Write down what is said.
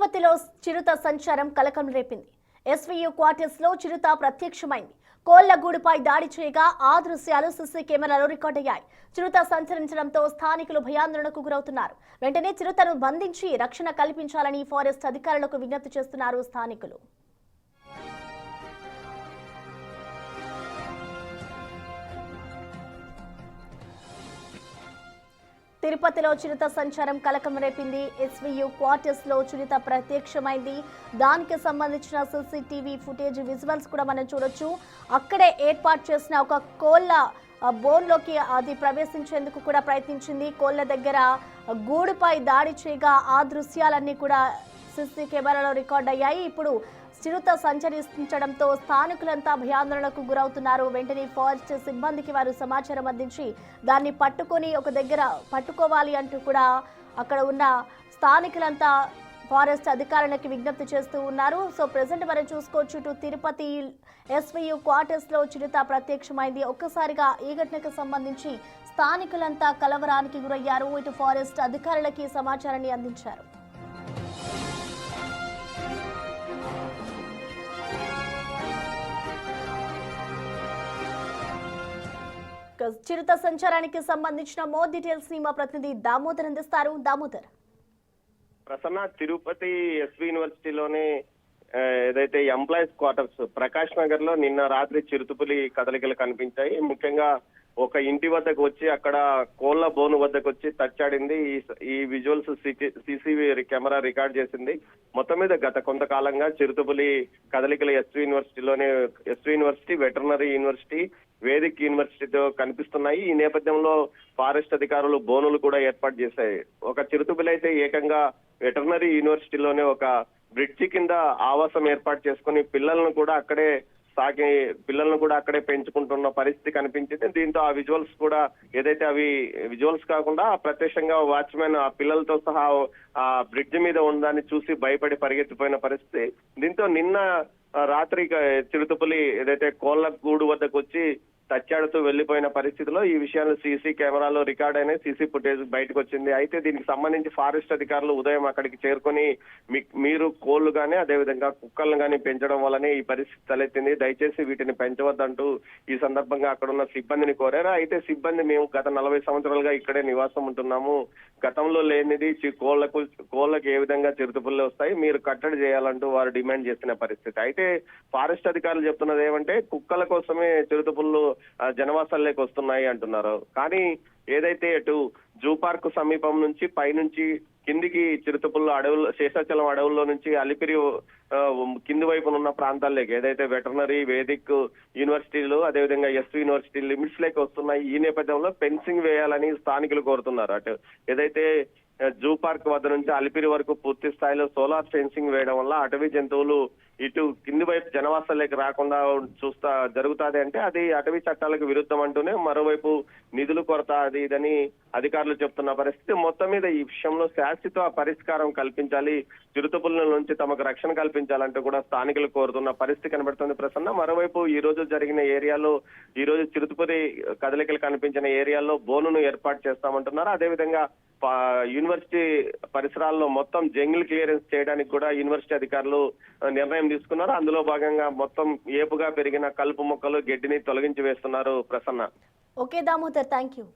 తిరుపతిలో చిరుత సంచారం కలకం రేపింది. ఎస్వీయు క్వార్టర్స్ లో చిరుత ప్రత్యక్షమైంది. కోళ్లగూడుపై దాడి చేయగా ఆ దృశ్యాలు సీసీ కెమెరాలో రికార్డయ్యాయి. చిరుత సంచరించడంతో స్థానికులు భయాందోళనకు గురవుతున్నారు. వెంటనే చిరుతను బంధించి రక్షణ కల్పించాలని ఫారెస్ట్ అధికారులకు విజ్ఞప్తి చేస్తున్నారు స్థానికులు. తిరుపతిలో చిరుత సంచారం కలకం రేపింది. ఎస్వీయు క్వార్టర్స్ లో చిరుత ప్రత్యక్షమైంది. దానికి సంబంధించిన సీసీటీవీ ఫుటేజ్ విజువల్స్ కూడా మనం చూడొచ్చు. అక్కడే ఏర్పాటు చేసిన ఒక కోళ్ల బోన్లోకి అది ప్రవేశించేందుకు కూడా ప్రయత్నించింది. కోళ్ల దగ్గర గూడుపై దాడి చేయగా ఆ దృశ్యాలన్నీ కూడా సీసీ కెమెరాలో రికార్డ్ అయ్యాయి. ఇప్పుడు చిరుత సంచరించడంతో స్థానికులంతా భయాందోళనకు గురవుతున్నారు. వెంటనే ఫారెస్ట్ సిబ్బందికి వారు సమాచారం అందించి దాన్ని పట్టుకొని ఒక దగ్గర పట్టుకోవాలి అంటూ కూడా అక్కడ ఉన్న స్థానికులంతా ఫారెస్ట్ అధికారులకు విజ్ఞప్తి చేస్తూ ఉన్నారు. సో ప్రెసెంట్ మనం చూసుకోవచ్చు, ఇటు తిరుపతి ఎస్వీయు క్వార్టర్స్ లో చిరుత ప్రత్యక్షమైంది. ఒక్కసారిగా ఈ ఘటనకు సంబంధించి స్థానికులంతా కలవరానికి గురయ్యారు. ఇటు ఫారెస్ట్ అధికారులకి సమాచారాన్ని అందించారు. చిరుత సంచారానికి సంబంధించిన మోర్ డీటెయిల్స్ ని మా ప్రతినిధి దామోదర్ అందిస్తారు. దామోదర్, ప్రసన్న, తిరుపతి ఎస్వి యూనివర్సిటీలోనే ఏదైతే ఎంప్లాయీస్ క్వార్టర్స్ ప్రకాష్ నగర్ లో నిన్న రాత్రి చిరుతపులి కదలికలు కనిపించాయి. ముఖ్యంగా ఒక ఇంటి వద్దకు వచ్చి అక్కడ కోళ్ల బోను వద్దకు వచ్చి తచ్చాడింది. ఈ విజువల్స్ సీసీవీ కెమెరా రికార్డ్ చేసింది. మొత్తం మీద గత కొంతకాలంగా చిరుతపులి కదలికలు SV university, veterinary university, Vedic యూనివర్సిటీతో కనిపిస్తున్నాయి. ఈ నేపథ్యంలో ఫారెస్ట్ అధికారులు బోనులు కూడా ఏర్పాటు చేశాయి. ఒక చిరుతపులి అయితే ఏకంగా వెటర్నరీ యూనివర్సిటీలోనే ఒక బ్రిడ్జి కింద ఆవాసం ఏర్పాటు చేసుకుని పిల్లలను కూడా అక్కడే పెంచుకుంటున్న పరిస్థితి కనిపించింది. దీంతో ఆ విజువల్స్ కూడా ఏదైతే అవి విజువల్స్ కాకుండా ప్రత్యక్షంగా వాచ్మెన్ ఆ పిల్లలతో సహా ఆ బ్రిడ్జ్ మీద ఉందని చూసి భయపడి పరిగెత్తిపోయిన పరిస్థితి. దీంతో నిన్న రాత్రి చిరుతపులి ఏదైతే కోళ్ల గూడు వద్దకు వచ్చి తచ్చాడుతూ వెళ్లిపోయిన పరిస్థితిలో ఈ విషయాలు సీసీ కెమెరాలో రికార్డ్ అయిన సీసీ ఫుటేజ్ బయటకు వచ్చింది. అయితే దీనికి సంబంధించి ఫారెస్ట్ అధికారులు ఉదయం అక్కడికి చేరుకొని మీరు కోళ్లు గానీ అదేవిధంగా కుక్కలను గానీ పెంచడం వల్లనే ఈ పరిస్థితి తలెత్తింది, దయచేసి వీటిని పెంచవద్దంటూ ఈ సందర్భంగా అక్కడ ఉన్న సిబ్బందిని కోరారు. అయితే సిబ్బంది మేము గత 40 సంవత్సరాలుగా ఇక్కడే నివాసం ఉంటున్నాము, గతంలో లేనిది కోళ్లకు ఏ విధంగా చిరుతపుల్లు వస్తాయి, మీరు కట్టడి చేయాలంటూ వారు డిమాండ్ చేస్తున్న పరిస్థితి. అయితే ఫారెస్ట్ అధికారులు చెప్తున్నది ఏమంటే కుక్కల కోసమే చిరుతపుల్లు జనవాసాల్లోకి వస్తున్నాయి అంటున్నారు. కానీ ఏదైతే అటు జూ పార్క్ సమీపం నుంచి పైనుంచి కిందికి చిరుతపుల్లు అడవుల్లో శేషాచలం అడవుల్లో నుంచి అలిపిరి కింది వైపున ఉన్న ప్రాంతాల్లోకి ఏదైతే వెటర్నరీ, వేదిక్ యూనివర్సిటీలు అదేవిధంగా ఎస్వి యూనివర్సిటీ లిమిట్స్ లోకి వస్తున్నాయి. ఈ నేపథ్యంలో ఫెన్సింగ్ వేయాలని స్థానికులు కోరుతున్నారు. అటు ఏదైతే జూ పార్క్ వద్ద నుంచి అలిపిరి వరకు పూర్తి స్థాయిలో సోలార్ ఫెన్సింగ్ వేయడం వల్ల అటవీ జంతువులు ఇటు కింది వైపు జనవాసాల్లోకి రాకుండా జరుగుతాది అంటే అది అటవీ చట్టాలకు విరుద్ధం అంటూనే మరోవైపు నిధులు కొరత అది ఇదని అధికారులు చెప్తున్న పరిస్థితి. మొత్తం మీద ఈ విషయంలో శాశ్వత పరిష్కారం కల్పించాలి, చిరుతపుల్ల నుంచి తమకు రక్షణ కల్పించాలంటూ కూడా స్థానికులు కోరుతున్న పరిస్థితి కనబడుతుంది. ప్రసన్న, మరోవైపు ఈ రోజు జరిగిన ఏరియాలో ఈ రోజు చిరుతపులి కదలికలు కనిపించిన ఏరియాలో బోనును ఏర్పాటు చేస్తామంటున్నారు. అదేవిధంగా యూనివర్సిటీ పరిసరాల్లో మొత్తం జంగిల్ క్లియరెన్స్ చేయడానికి కూడా యూనివర్సిటీ అధికారులు నిర్ణయం తీసుకున్నారు. అందులో భాగంగా మొత్తం ఏపుగా పెరిగిన కలుపు మొక్కలు, గడ్డిని తొలగించి వేస్తున్నారు. Prasanna. Okay Damodar, thank you.